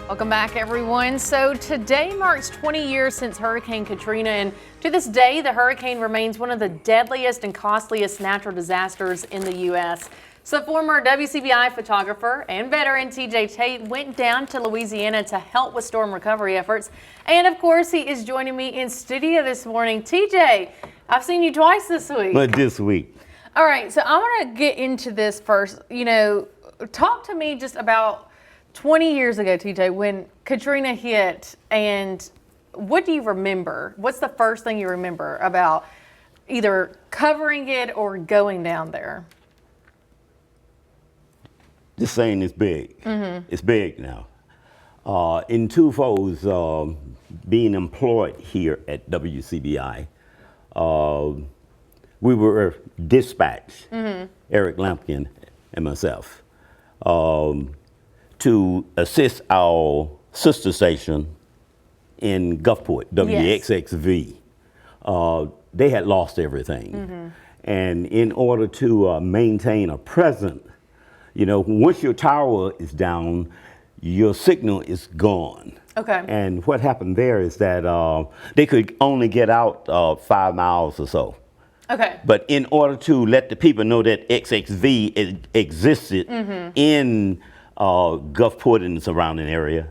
Welcome back, everyone. So today marks 20 years since Hurricane Katrina, and to this day, the hurricane remains one of the deadliest and costliest natural disasters in the U.S. So former WCBI photographer and veteran Tate went down to Louisiana to help with storm recovery efforts. And of course, he is joining me in studio this morning. TJ, I've seen you twice this week. But this week. All right, so I want to get into this first. You know, talk to me just about 20 years ago, TJ, when Katrina hit, and what do you remember? What's the first thing you remember about either covering it or going down there? This thing is big. It's big now. In two folds, being employed here at WCBI, we were dispatched, Eric Lampkin and myself, to assist our sister station in Gulfport, WXXV. They had lost everything. And in order to maintain a present, you know, once your tower is down, your signal is gone. Okay. And what happened there is that they could only get out 5 miles or so. Okay. But in order to let the people know that XXV existed in Gulfport and the surrounding area,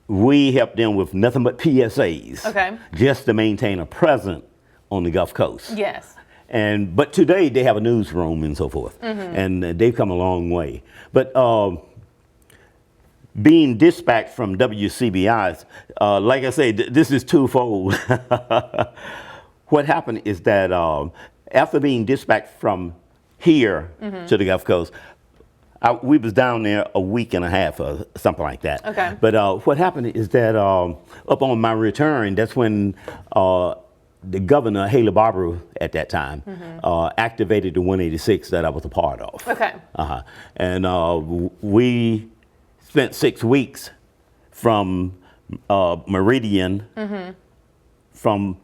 we helped them with nothing but PSAs, just to maintain a presence on the Gulf Coast. Yes. But today they have a newsroom and so forth, and they've come a long way. But being dispatched from WCBI, like I say, this is twofold. What happened is that after being dispatched from here to the Gulf Coast, we was down there a week and a half or something like that. Okay. But what happened is that upon my return, that's when the governor, Haley Barbour, at that time, activated the 186 that I was a part of. Okay. And we spent 6 weeks from Meridian, from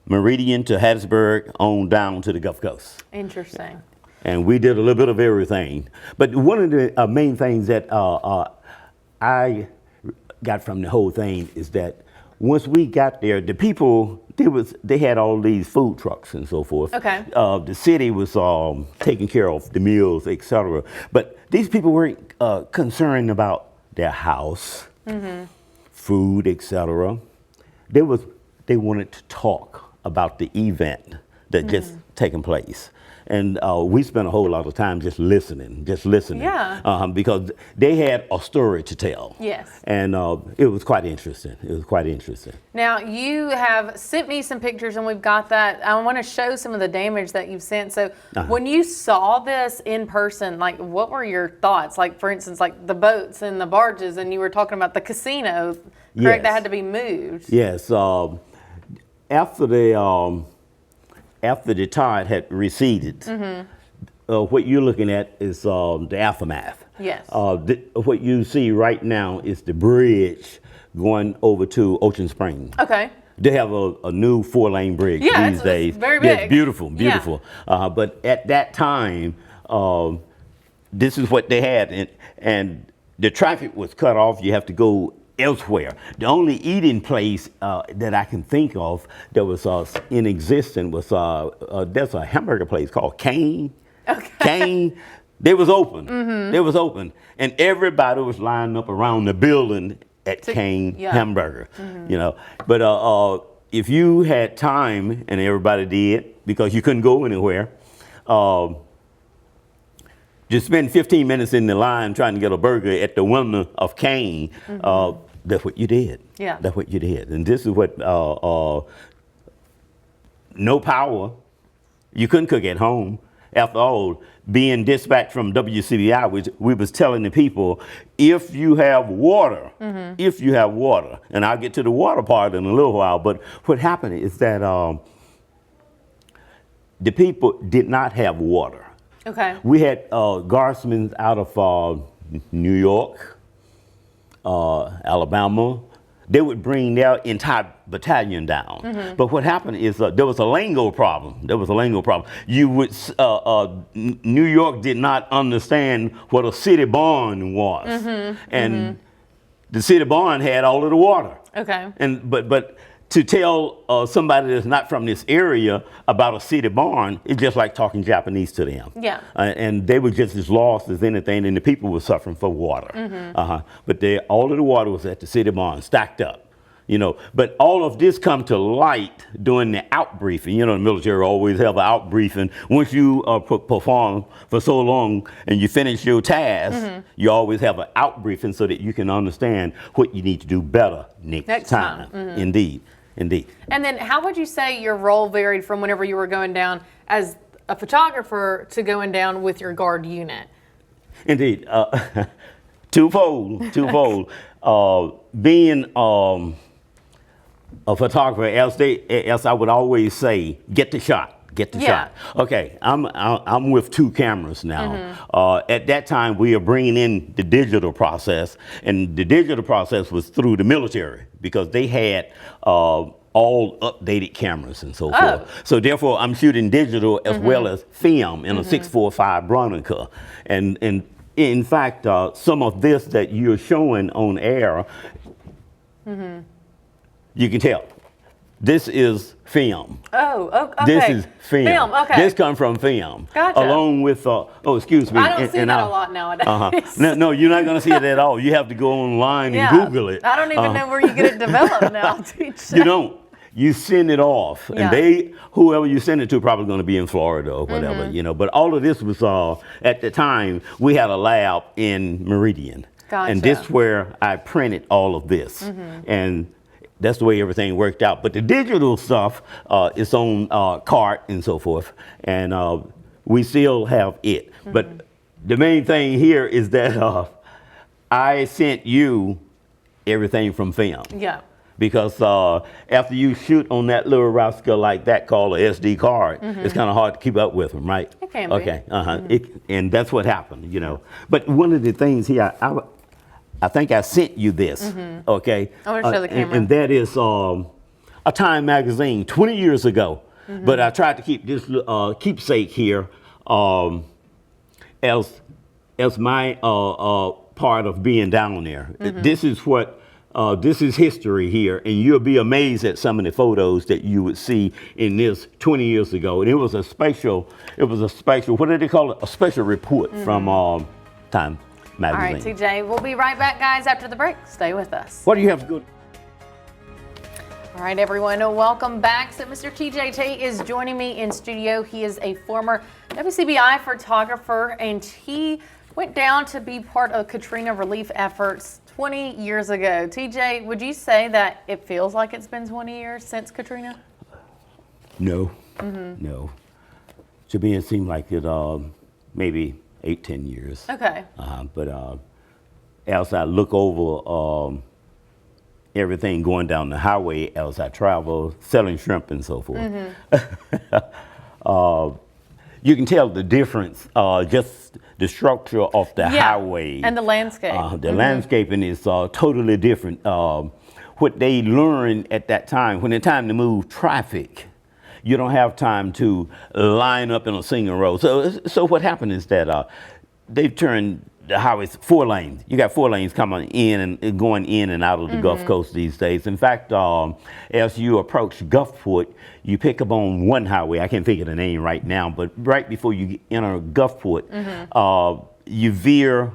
Meridian to Hattiesburg on down to the Gulf Coast. Interesting. And we did a little bit of everything. But one of the main things that I got from the whole thing is that once we got there, the people, they had all these food trucks and so forth. Okay. The city was taking care of the meals, etc. But these people weren't concerned about their house, food, etc. They wanted to talk about the event that just taken place. And we spent a whole lot of time just listening. Yeah. Because they had a story to tell. Yes. And it was quite interesting. Now, you have sent me some pictures, and we've got that. I want to show some of the damage that you've sent. So when you saw this in person, like, what were your thoughts? Like, for instance, like the boats and the barges, and you were talking about the casino, correct? That had to be moved. Yes. After the tide had receded, what you're looking at is the aftermath. Yes. What you see right now is the bridge going over to Ocean Springs. Okay. They have a new 4-lane bridge these days. It's very big. Yes, beautiful. Yeah. But at that time, this is what they had, and the traffic was cut off. You have to go elsewhere. The only eating place that I can think of that was in existence was there's a hamburger place called Kane. Okay. Kane. They was open. They was open, and everybody was lining up around the building at Kane Hamburger. You know, but if you had time, and everybody did, because you couldn't go anywhere, just spend 15 minutes in the line trying to get a burger at the window of Kane. That's what you did. Yeah. That's what you did. And this is what, no power, you couldn't cook at home. After all, being dispatched from WCBI, we was telling the people, if you have water, and I'll get to the water part in a little while, but what happened is that the people did not have water. Okay. We had guardsmen out of New York, Alabama. They would bring their entire battalion down. But what happened is there was a lingo problem. You would, New York did not understand what a city bond was. And the city barn had all of the water. Okay. And but to tell somebody that's not from this area about a city barn, it's just like talking Japanese to them. Yeah. And they were just as lost as anything, and the people were suffering for water. But all of the water was at the city barn, stacked up. You know, but all of this come to light during the out briefing. You know, the military always have an out briefing. Once you perform for so long and you finish your task, you always have an out briefing so that you can understand what you need to do better next time. Indeed. Indeed. And then how would you say your role varied from whenever you were going down as a photographer to going down with your guard unit? Indeed. Twofold. Being a photographer, as I would always say, get the shot. Get the shot. Okay, I'm with 2 cameras now. At that time, we are bringing in the digital process, and the digital process was through the military because they had all updated cameras and so forth. So therefore, I'm shooting digital as well as film in a 645 Bronica, and in fact, some of this that you're showing on air. You can tell. This is film. Okay. This is film. Okay. This comes from film. Gotcha. Along with, excuse me. I don't see that a lot nowadays. No, you're not going to see it at all. You have to go online and Google it. I don't even know where you get it developed now. You don't. You send it off, and whoever you send it to, probably going to be in Florida or whatever, you know. But all of this was at the time we had a lab in Meridian, and this is where I printed all of this, and that's the way everything worked out. But the digital stuff is on cart and so forth, and we still have it. But the main thing here is that I sent you everything from film. Yeah. Because after you shoot on that little rascal like that called a SD card, it's kind of hard to keep up with them, right? It can be. Okay. And that's what happened, you know. But one of the things here, I think I sent you this, okay? I want to show the camera. And that is a Time magazine 20 years ago. But I tried to keep this keepsake here as my part of being down there. This is what this is history here, and you'll be amazed at some of the photos that you would see in this 20 years ago. And it was a special, what do they call it? A special report from Time magazine. All right, TJ, we'll be right back, guys, after the break. Stay with us. What do you have to go? All right, everyone, welcome back. So Mr. TJ Tate is joining me in studio. He is a former WCBI photographer, and he went down to be part of Katrina relief efforts 20 years ago. TJ, would you say that it feels like it's been 20 years since Katrina? No, no. To me, it seemed like it maybe 8-10 years. Okay. But as I look over everything going down the highway as I travel, selling shrimp and so forth, you can tell the difference, just the structure of the highway. And the landscape. The landscaping is totally different. What they learned at that time, when it's time to move traffic, you don't have time to line up in a single row. So what happened is that they've turned the highways 4 lanes. You got 4 lanes coming in and going in and out of the Gulf Coast these days. In fact, as you approach Gulfport, you pick up on one highway. I can't think of the name right now, but right before you enter Gulfport, you veer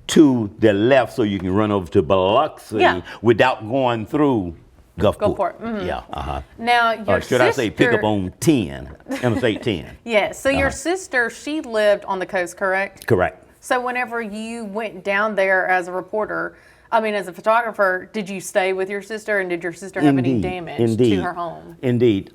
to the left so you can run over to Biloxi without going through Gulfport. Yeah. Now, your should I say pick up on 10, Interstate 10. Yes. So your sister, she lived on the coast, correct? Correct. So whenever you went down there as a reporter, as a photographer, did you stay with your sister, and did your sister have any damage to her home? Indeed.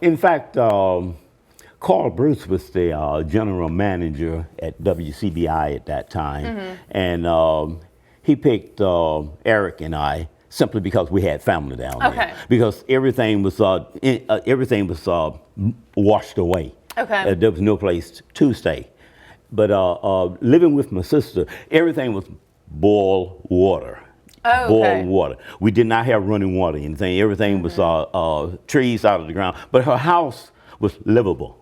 In fact, Carl Bruce was the general manager at WCBI at that time, and he picked Eric and I simply because we had family down there. Because everything was washed away. There was no place to stay. But living with my sister, everything was boiled water. Boiled water. We did not have running water or anything. Everything was trees out of the ground. But her house was livable.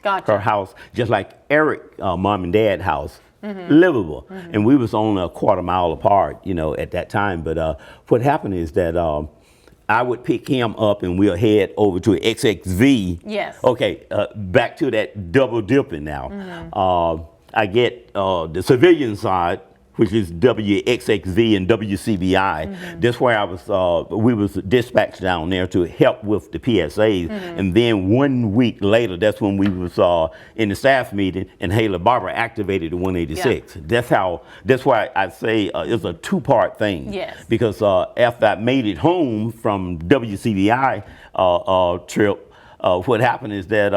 Her house, just like Eric's mom and dad's house, livable. And we was only a quarter mile apart, you know, at that time. But what happened is that I would pick him up and we'll head over to XXV. Yes. Okay, back to that double dipping now. I get the civilian side, which is WXXV and WCBI. That's where I was. We was dispatched down there to help with the PSAs. And then 1 week later, that's when we was in the staff meeting, and Haley Barber activated the 186. Yeah. That's why I say it's a two-part thing. Yes. Because after I made it home from WCBI trip, what happened is that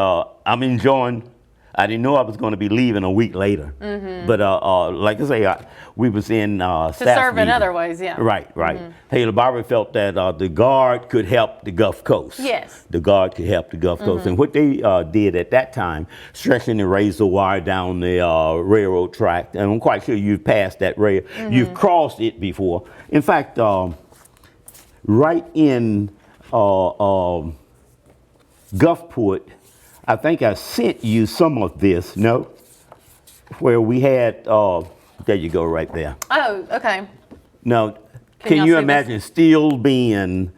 I'm enjoying. I didn't know I was going to be leaving a week later, but like I say, we was in To staff serve in meeting. other ways, yeah. Right. Haley Barber felt that the Guard could help the Gulf Coast. Yes. The Guard could help the Gulf Coast, and what they did at that time, stretching the razor wire down the railroad track, and I'm quite sure you've passed that rail, you've crossed it before. In fact, right in Gulfport, I think I sent you some of this, no? Where we had, there you go right there. Oh, okay. Now, Can y'all can you see imagine this? still being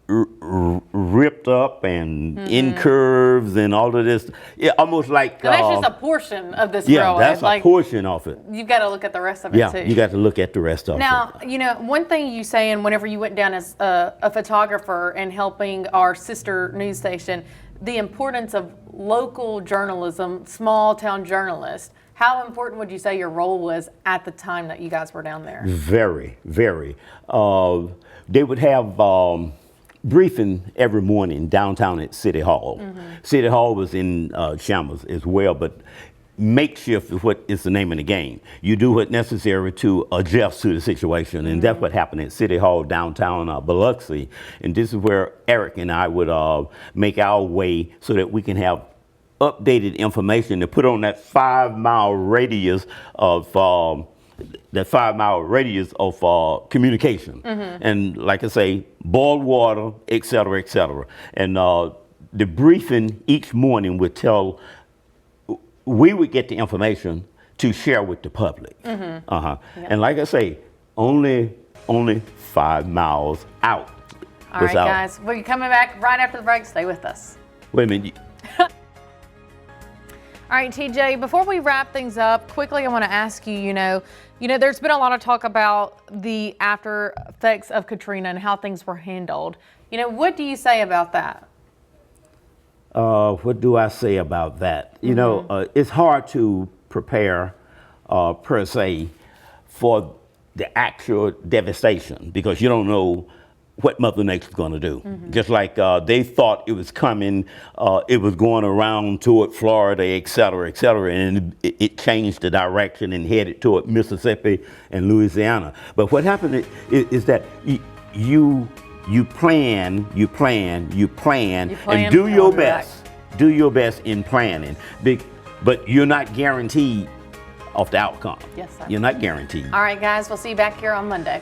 ripped up and in curves and all of this? Yeah, almost like. And that's just a portion of this yeah, railway. that's a like, portion of it. You've got to look at the rest of it Yeah, too. you got to look at the rest of it. Now, you know, one thing you say, and whenever you went down as a photographer and helping our sister news station, the importance of local journalism, small town journalists. How important would you say your role was at the time that you guys were down there? Very, very. They would have briefing every morning downtown at City Hall. City Hall was in shambles as well, but makeshift is what is the name of the game. You do what's necessary to adjust to the situation, and that's what happened at City Hall downtown Biloxi. And this is where Eric and I would make our way so that we can have updated information to put on that 5 mile radius of communication. And like I say, boiled water, et cetera, et cetera. And the briefing each morning would tell, we would get the information to share with the public. And like I say, only 5 miles out. All right, guys, we're coming back right after the break. Stay with us. Wait a minute. All right, TJ, before we wrap things up, quickly I want to ask you, you know, there's been a lot of talk about the after effects of Katrina and how things were handled. You know, what do you say about that? What do I say about that? You know, it's hard to prepare per se for the actual devastation because you don't know what Mother Nature's going to do. Just like they thought it was coming, it was going around toward Florida, et cetera, and it changed the direction and headed toward Mississippi and Louisiana. But what happened is that you plan, and do your best. Do your best in planning, but you're not guaranteed of the outcome. Yes, sir. You're not guaranteed. All right, guys, we'll see you back here on Monday.